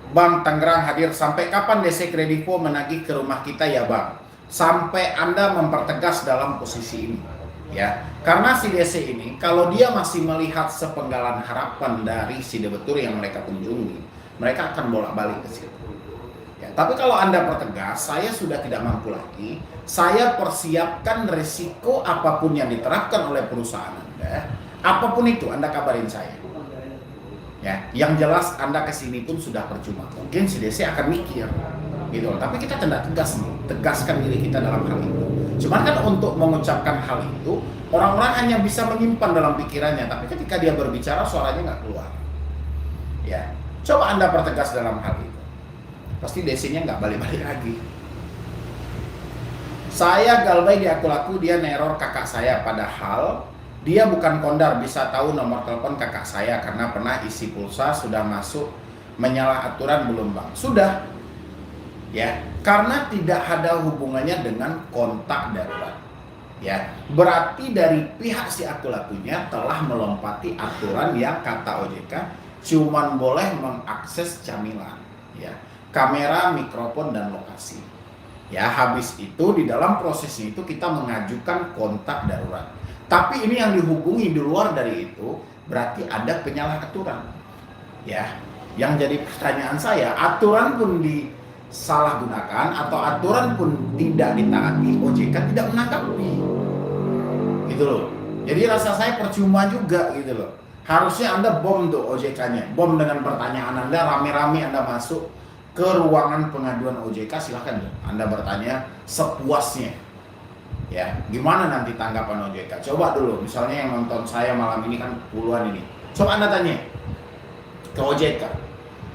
Bang, Tangerang hadir. Sampai kapan DC Kredivo menagih ke rumah kita ya Bang? Sampai Anda mempertegas dalam posisi ini. Ya, karena si DC ini kalau dia masih melihat sepenggalan harapan dari si debitur yang mereka kunjungi, mereka akan bolak-balik ke situ. Ya, tapi kalau Anda pertegas, saya sudah tidak mampu lagi, saya persiapkan resiko apapun yang diterapkan oleh perusahaan Anda, apapun itu Anda kabarin saya. Ya, yang jelas Anda kesini pun sudah percuma. Mungkin si DC akan mikir, gitu. Tapi kita tidak tegas nih, tegaskan diri kita dalam hal itu. Cuman kan untuk mengucapkan hal itu, orang-orang hanya bisa menyimpan dalam pikirannya, tapi ketika dia berbicara suaranya nggak keluar. Ya, coba Anda pertegas dalam hal itu. Pasti DC-nya nggak balik-balik lagi. Saya galbay di aku-aku dia neror kakak saya, padahal dia bukan kondar, bisa tahu nomor telepon kakak saya karena pernah isi pulsa. Sudah masuk menyalah aturan belum Bang? Sudah. Ya, karena tidak ada hubungannya dengan kontak darurat. Ya, berarti dari pihak si aku-akunya telah melompati aturan yang kata OJK cuman boleh mengakses camilan, ya, kamera, mikrofon dan lokasi. Ya, habis itu di dalam prosesnya itu kita mengajukan kontak darurat. Tapi ini yang dihubungi di luar dari itu berarti ada penyalahaturan. Ya, yang jadi pertanyaan saya, aturan pun disalahgunakan atau aturan pun tidak ditaati, OJK tidak menanggapi. Gitu loh. Jadi rasa saya percuma juga gitu loh. Harusnya Anda bom tuh OJK-nya. Bom dengan pertanyaan Anda, rame-rame Anda masuk ke ruangan pengaduan OJK, silahkan Anda bertanya sepuasnya. Ya, gimana nanti tanggapan OJK? Coba dulu, misalnya yang nonton saya malam ini kan puluhan ini. Coba Anda tanya ke OJK.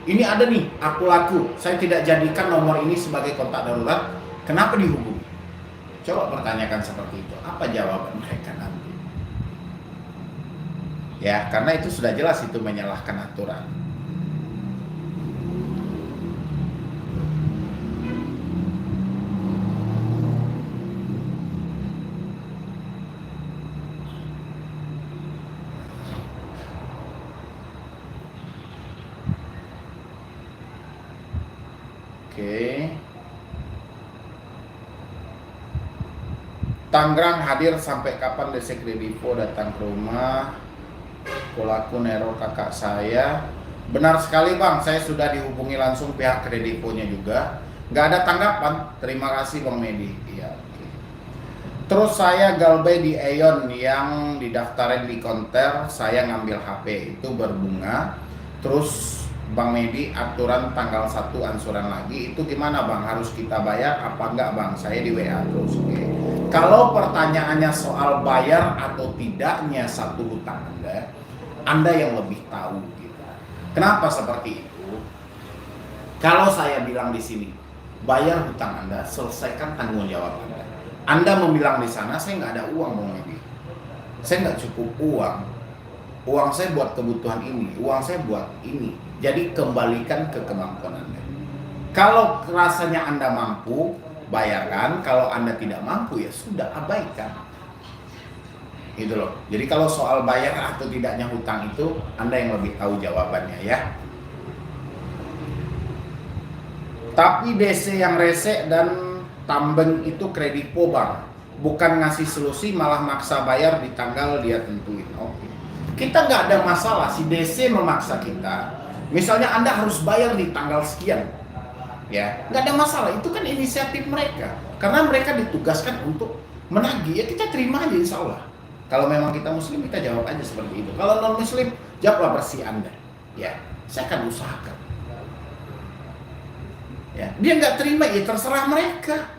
Ini ada nih, aku laku. Saya tidak jadikan nomor ini sebagai kontak darurat. Kenapa dihubungi? Coba pertanyakan seperti itu. Apa jawaban mereka nanti? Ya, karena itu sudah jelas itu menyalahkan aturan. Oke. Tangerang hadir, sampai kapan DC Kredivo datang ke rumah? Pelaku neror kakak saya. Benar sekali Bang, saya sudah dihubungi langsung pihak Kredivonya juga. Nggak ada tanggapan. Terima kasih Bang Medi. Iya. Oke. Terus saya galbay di Aeon yang didaftarin di konter, saya ngambil HP itu berbunga. Terus Bang Medi aturan tanggal 1 ansuran lagi, itu gimana Bang? Harus kita bayar apa enggak Bang? Saya di WA terus. Oke. Kalau pertanyaannya soal bayar atau tidaknya satu hutang Anda yang lebih tahu gitu. Kenapa seperti itu? Kalau saya bilang di sini, bayar hutang Anda, selesaikan tanggung jawab Anda. Anda membilang di sana, saya nggak ada uang Bang Medi. Saya nggak cukup uang. Uang saya buat kebutuhan ini, uang saya buat ini. Jadi kembalikan ke kemampuan Anda. Kalau rasanya Anda mampu, bayarkan. Kalau Anda tidak mampu, ya sudah, abaikan. Gitu loh. Jadi kalau soal bayar atau tidaknya hutang itu, Anda yang lebih tahu jawabannya ya. Tapi DC yang rese dan tambeng itu Kredivo Bang. Bukan ngasih solusi, malah maksa bayar di tanggal dia tentuin. Oke. Kita nggak ada masalah, si DC memaksa kita. Misalnya Anda harus bayar di tanggal sekian. Ya, nggak ada masalah, itu kan inisiatif mereka. Karena mereka ditugaskan untuk menagih, ya kita terima aja insya Allah. Kalau memang kita muslim, kita jawab aja seperti itu. Kalau non muslim, jawablah versi Anda. Ya, saya akan usahakan. Ya, dia nggak terima, ya terserah mereka.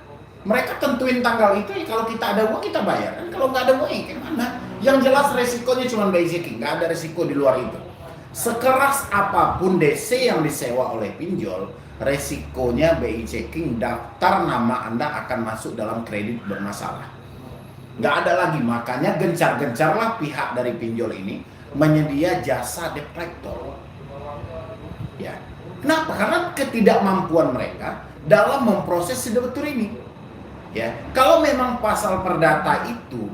Mereka tentuin tanggal itu, ya kalau kita ada uang kita bayar. Kan kalau nggak ada uang, ya gimana? Yang jelas resikonya cuma BI checking, nggak ada resiko di luar itu. Sekeras apapun DC yang disewa oleh pinjol, resikonya BI checking, daftar nama Anda akan masuk dalam kredit bermasalah. Nggak ada lagi, makanya gencar-gencarlah pihak dari pinjol ini menyedia jasa debt collector. Ya, kenapa? Karena ketidakmampuan mereka dalam memproses si debitur ini. Ya, kalau memang pasal perdata itu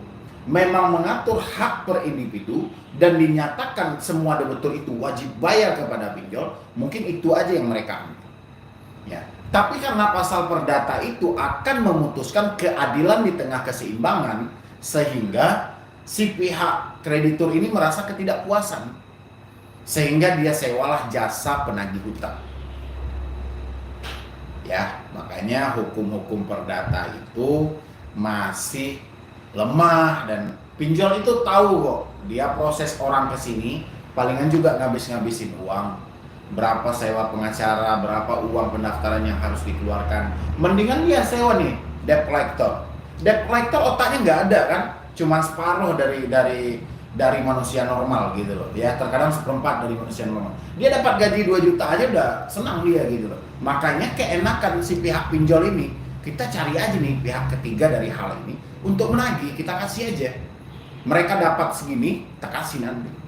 memang mengatur hak per individu dan dinyatakan semua debitur itu wajib bayar kepada pinjol, mungkin itu aja yang mereka ambil. Ya. Tapi karena pasal perdata itu akan memutuskan keadilan di tengah keseimbangan, sehingga si pihak kreditur ini merasa ketidakpuasan, sehingga dia sewalah jasa penagih hutang. Ya, makanya hukum-hukum perdata itu masih lemah, dan pinjol itu tahu kok, dia proses orang ke sini palingan juga ngabis-ngabisin uang. Berapa sewa pengacara, berapa uang pendaftaran yang harus dikeluarkan. Mendingan dia sewa nih debt collector. Debt collector otaknya nggak ada kan, cuma separuh dari manusia normal gitu loh. Ya, terkadang seperempat dari manusia normal. Dia dapat gaji 2 juta aja udah senang dia gitu loh. Makanya keenakan si pihak pinjol ini, kita cari aja nih pihak ketiga dari hal ini untuk menagih, kita kasih aja. Mereka dapat segini, kita kasih nanti.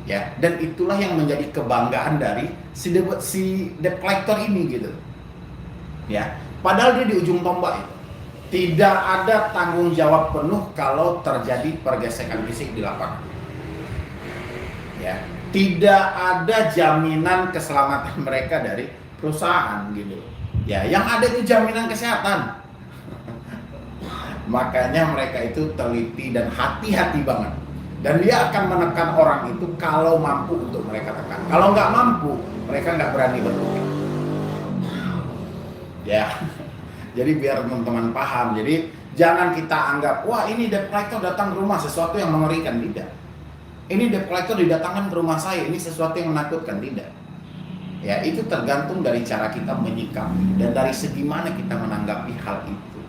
Ya, dan itulah yang menjadi kebanggaan dari si debt collector ini gitu. Ya, padahal dia di ujung tombak itu. Tidak ada tanggung jawab penuh kalau terjadi pergesekan fisik di lapangan. Ya, tidak ada jaminan keselamatan mereka dari perusahaan gitu. Ya, yang ada itu jaminan kesehatan. Makanya mereka itu teliti dan hati-hati banget. Dan dia akan menekan orang itu kalau mampu untuk mereka tekan. Kalau nggak mampu, mereka nggak berani berunding. Ya, jadi biar teman-teman paham. Jadi jangan kita anggap, wah ini debt collector datang ke rumah, sesuatu yang mengerikan. Tidak. Ini debt collector didatangkan ke rumah saya, ini sesuatu yang menakutkan. Tidak. Ya, itu tergantung dari cara kita menyikapi dan dari segi mana kita menanggapi hal itu.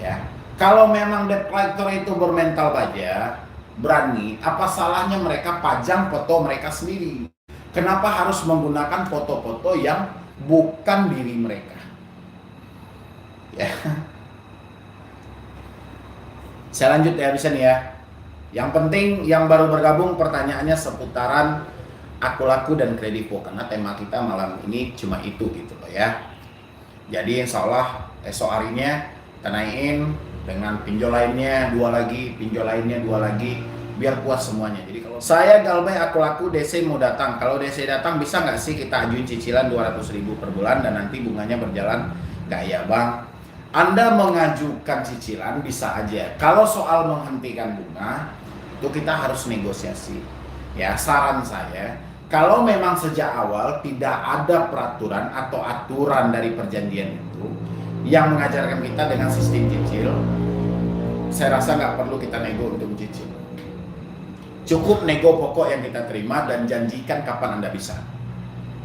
Ya, kalau memang debt collector itu bermental baja, berani, apa salahnya mereka pajang foto mereka sendiri? Kenapa harus menggunakan foto-foto yang bukan diri mereka? Ya, saya lanjut ya, bisa nih ya. Yang penting yang baru bergabung pertanyaannya seputaran Aku Laku dan Kredivo, karena tema kita malam ini cuma itu gitu loh ya. Jadi insya Allah esok harinya kita naikin dengan pinjol lainnya 2 lagi, pinjol lainnya 2 lagi, biar puas semuanya. Jadi kalau saya Galbay Aku Laku DC mau datang, kalau DC datang bisa nggak sih kita ajuin cicilan 200.000 per bulan dan nanti bunganya berjalan? Nggak ya bang, Anda mengajukan cicilan bisa aja. Kalau soal menghentikan bunga itu kita harus negosiasi. Ya, saran saya, kalau memang sejak awal tidak ada peraturan atau aturan dari perjanjian itu yang mengajarkan kita dengan sistem cicil, saya rasa nggak perlu kita nego untuk cicil. Cukup nego pokok yang kita terima dan janjikan kapan Anda bisa.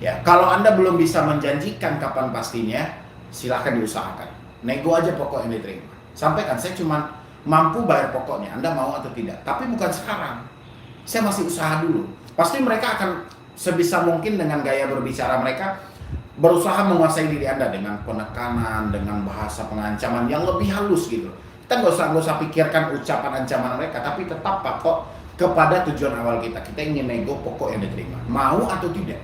Ya, kalau Anda belum bisa menjanjikan kapan pastinya, silahkan diusahakan. Nego aja pokok yang diterima. Sampaikan, saya cuma mampu bayar pokoknya, Anda mau atau tidak. Tapi bukan sekarang. Saya masih usaha dulu. Pasti mereka akan sebisa mungkin dengan gaya berbicara mereka berusaha menguasai diri Anda dengan penekanan, dengan bahasa pengancaman yang lebih halus gitu. Kita nggak usah pikirkan ucapan ancaman mereka, tapi tetap patok kepada tujuan awal kita. Kita ingin nego pokok yang diterima. Mau atau tidak?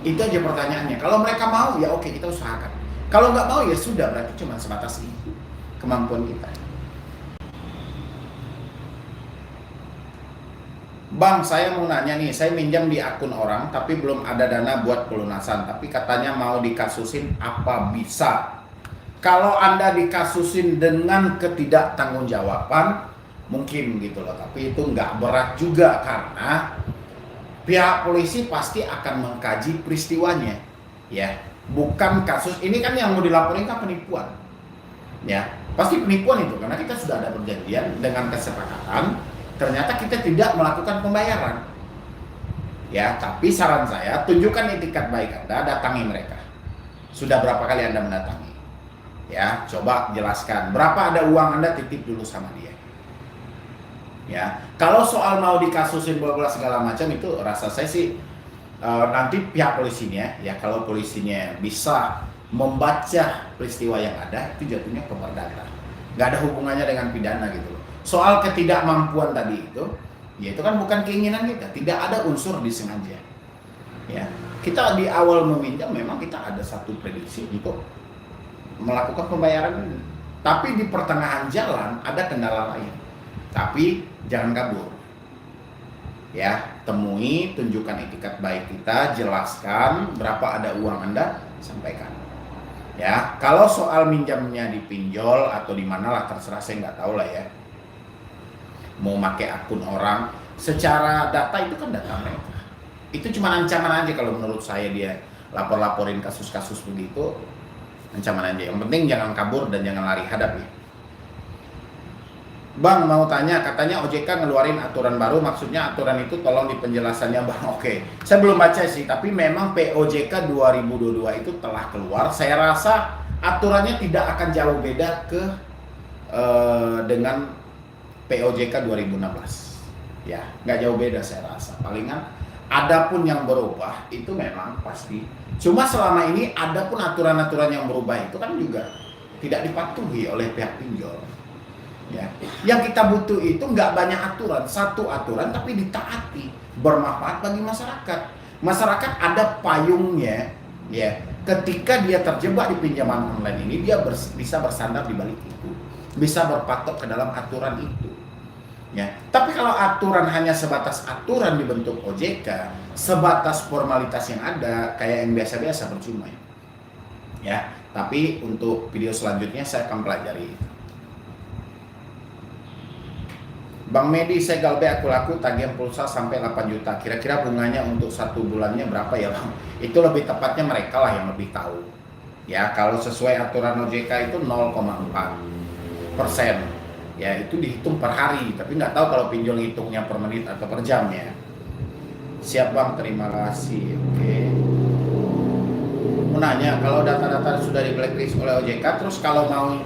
Itu aja pertanyaannya. Kalau mereka mau, ya oke, kita usahakan. Kalau nggak mau, ya sudah, berarti cuma sebatas itu kemampuan kita. Bang, saya mau nanya nih, saya minjam di akun orang tapi belum ada dana buat pelunasan, tapi katanya mau dikasusin, apa bisa? Kalau Anda dikasusin dengan ketidaktanggungjawaban, mungkin gitu loh, tapi itu nggak berat juga karena pihak polisi pasti akan mengkaji peristiwanya, ya. Bukan kasus ini kan yang mau dilaporin kan penipuan, ya. Pasti penipuan itu karena kita sudah ada perjanjian dengan kesepakatan. Ternyata kita tidak melakukan pembayaran. Ya, tapi saran saya, tunjukkan itikat baik Anda, datangi mereka. Sudah berapa kali Anda mendatangi? Ya, coba jelaskan. Berapa ada uang Anda, titip dulu sama dia. Ya, kalau soal mau dikasusin bola segala macam itu rasa saya sih nanti pihak polisinya, ya kalau polisinya bisa membaca peristiwa yang ada, itu jatuhnya ke perdata. Nggak ada hubungannya dengan pidana gitu loh. Soal ketidakmampuan tadi itu, ya itu kan bukan keinginan kita, tidak ada unsur disengaja. Ya, kita di awal meminjam memang kita ada satu prediksi untuk melakukan pembayaran ini, tapi di pertengahan jalan ada kendala lain. Tapi jangan kabur. Ya, temui, tunjukkan etikat baik kita, jelaskan berapa ada uang Anda, sampaikan. Ya, kalau soal minjamnya di pinjol atau di mana lah terserah, saya nggak tahu lah ya. Mau pakai akun orang, secara data itu kan data mereka. Itu cuma ancaman aja kalau menurut saya, dia lapor-laporin kasus-kasus begitu, ancaman aja. Yang penting jangan kabur dan jangan lari hadap ya. Bang, mau tanya, katanya OJK ngeluarin aturan baru, maksudnya aturan itu tolong di penjelasannya Bang. Oke, saya belum baca sih, tapi memang POJK 2022 itu telah keluar. Saya rasa aturannya tidak akan jauh beda dengan POJK 2016. Ya, nggak jauh beda saya rasa. Palingan adapun yang berubah itu memang pasti. Cuma selama ini adapun aturan-aturan yang berubah itu kan juga tidak dipatuhi oleh pihak pinjol. Ya, yang kita butuh itu nggak banyak aturan, satu aturan tapi ditaati, bermanfaat bagi masyarakat. Masyarakat ada payungnya, ya. Ketika dia terjebak di pinjaman online ini, dia bisa bersandar di balik itu, bisa berpatok ke dalam aturan itu. Ya, tapi kalau aturan hanya sebatas aturan dibentuk OJK, sebatas formalitas yang ada, kayak yang biasa-biasa, percuma ya. Ya, tapi untuk video selanjutnya saya akan pelajari. Bang Medi, saya Galbay aku laku tagihan pulsa sampai 8 juta. Kira-kira bunganya untuk 1 bulannya berapa ya Bang? Itu lebih tepatnya mereka lah yang lebih tahu. Ya, kalau sesuai aturan OJK itu 0,4%. Ya, itu dihitung per hari. Tapi nggak tahu kalau pinjol hitungnya per menit atau per jam ya. Siap Bang, terima kasih. Oke. Mau nanya, kalau data-data sudah di blacklist oleh OJK, terus kalau mau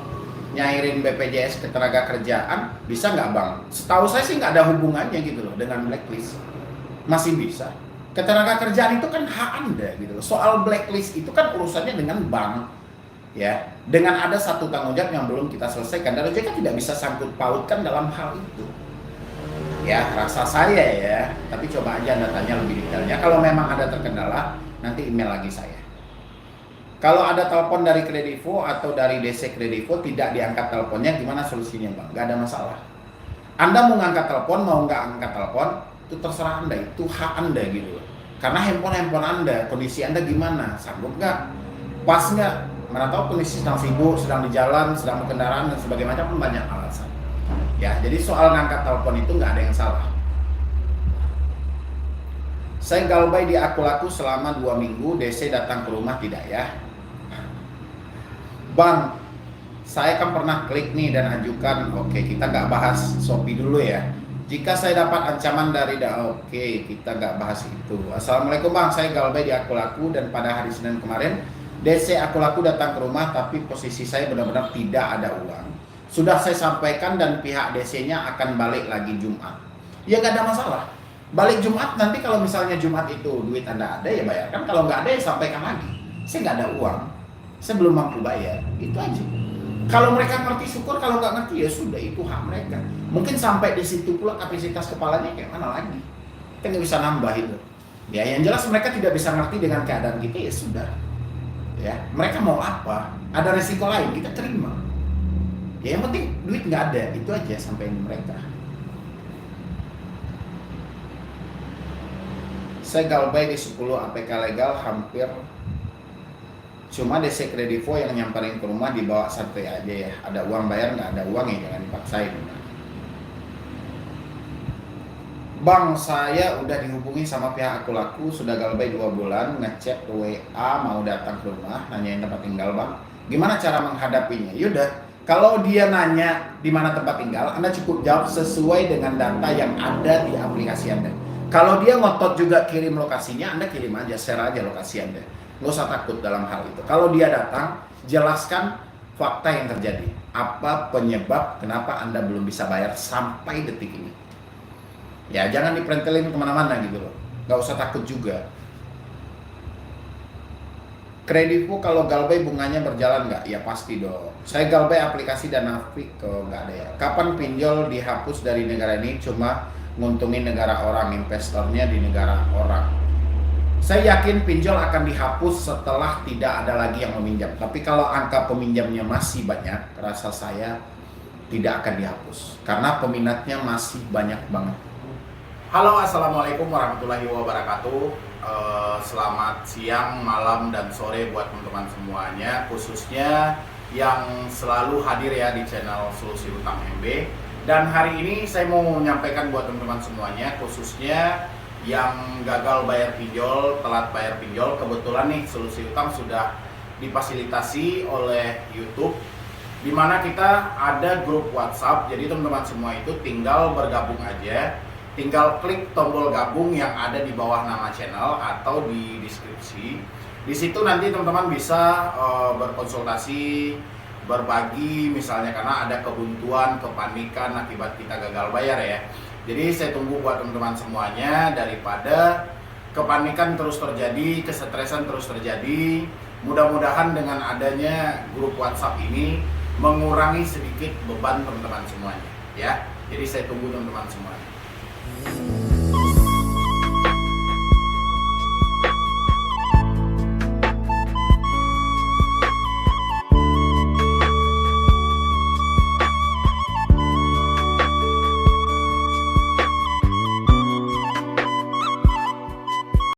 nyairin BPJS Ketenagakerjaan bisa nggak Bang? Setahu saya sih nggak ada hubungannya gitu loh dengan blacklist. Masih bisa. Ketenagakerjaan itu kan hak Anda gitu loh. Soal blacklist itu kan urusannya dengan bank, ya. Dengan ada satu tanggung jawab yang belum kita selesaikan, dan OJK tidak bisa sangkut pautkan dalam hal itu. Ya, rasa saya ya. Tapi coba aja Anda tanya lebih detailnya. Kalau memang ada terkendala, nanti email lagi saya. Kalau ada telepon dari Kredivo atau dari DC Kredivo tidak diangkat teleponnya, gimana solusinya Bang? Gak ada masalah. Anda mau ngangkat telepon, mau nggak angkat telepon, itu terserah Anda, itu hak Anda gitu. Karena handphone Anda, kondisi Anda gimana? Sanggup nggak? Pas nggak? Mana tahu kondisi sedang sibuk, sedang di jalan, sedang berkendaraan, dan sebagainya, macam banyak alasan. Ya, jadi soal ngangkat telepon itu nggak ada yang salah. Saya Galbay di aku laku selama 2 minggu, DC datang ke rumah tidak ya? Bang, saya kan pernah klik nih dan ajukan. Oke, kita nggak bahas Shopee dulu ya. Jika saya dapat ancaman dari oke, kita nggak bahas itu. Assalamualaikum Bang, saya Galbay di aku laku, dan pada hari Senin kemarin DC aku laku datang ke rumah, tapi posisi saya benar-benar tidak ada uang. Sudah saya sampaikan dan pihak DC-nya akan balik lagi Jumat. Ya nggak ada masalah. Balik Jumat, nanti kalau misalnya Jumat itu duit Anda ada ya bayarkan. Kalau nggak ada ya sampaikan lagi. Saya nggak ada uang. Saya belum mampu bayar, itu aja. Kalau mereka ngerti syukur, kalau nggak ngerti ya sudah, itu hak mereka. Mungkin sampai di situ pula kapasitas kepalanya kayak mana lagi, kita nggak bisa nambah itu. Ya, yang jelas mereka tidak bisa ngerti dengan keadaan kita, ya sudah. Ya, mereka mau apa? Ada resiko lain, kita terima. Ya, yang penting duit nggak ada, itu aja sampai mereka. Saya Galbay di 10 APK legal hampir. Cuma DC Kredivo yang nyamperin ke rumah, dibawa santai aja ya. Ada uang bayar, nggak ada uang ya jangan dipaksain. Bang, saya udah dihubungi sama pihak aku laku, sudah Galbay 2 bulan, ngechat WA mau datang ke rumah, nanyain tempat tinggal Bang. Gimana cara menghadapinya? Yaudah, kalau dia nanya di mana tempat tinggal, Anda cukup jawab sesuai dengan data yang ada di aplikasi Anda. Kalau dia ngotot juga kirim lokasinya, Anda kirim aja, share aja lokasi Anda. Nggak usah takut dalam hal itu. Kalau dia datang, jelaskan fakta yang terjadi. Apa penyebab kenapa Anda belum bisa bayar sampai detik ini. Ya, jangan diperentelin kemana-mana gitu loh. Nggak usah takut juga. Kredivo kalau Galbay bunganya berjalan nggak? Ya pasti dong. Saya Galbay aplikasi dan Nafik nggak ada ya. Kapan pinjol dihapus dari negara ini? Cuma nguntungin negara orang, investornya di negara orang. Saya yakin pinjol akan dihapus setelah tidak ada lagi yang meminjam. Tapi kalau angka peminjamnya masih banyak, rasa saya tidak akan dihapus karena peminatnya masih banyak banget. Halo, assalamualaikum warahmatullahi wabarakatuh. Selamat siang, malam, dan sore buat teman-teman semuanya, khususnya yang selalu hadir ya di channel Solusi Utang MB. Dan hari ini saya mau menyampaikan buat teman-teman semuanya, khususnya yang gagal bayar pinjol, telat bayar pinjol. Kebetulan nih Solusi Utang sudah difasilitasi oleh YouTube, di mana kita ada grup WhatsApp. Jadi teman-teman semua itu tinggal bergabung aja, tinggal klik tombol gabung yang ada di bawah nama channel atau di deskripsi. Di situ nanti teman-teman bisa berkonsultasi, berbagi misalnya karena ada kebuntuan, kepanikan akibat kita gagal bayar ya. Jadi saya tunggu buat teman-teman semuanya, daripada kepanikan terus terjadi, kesetresan terus terjadi. Mudah-mudahan dengan adanya grup WhatsApp ini mengurangi sedikit beban teman-teman semuanya ya. Jadi saya tunggu teman-teman semuanya.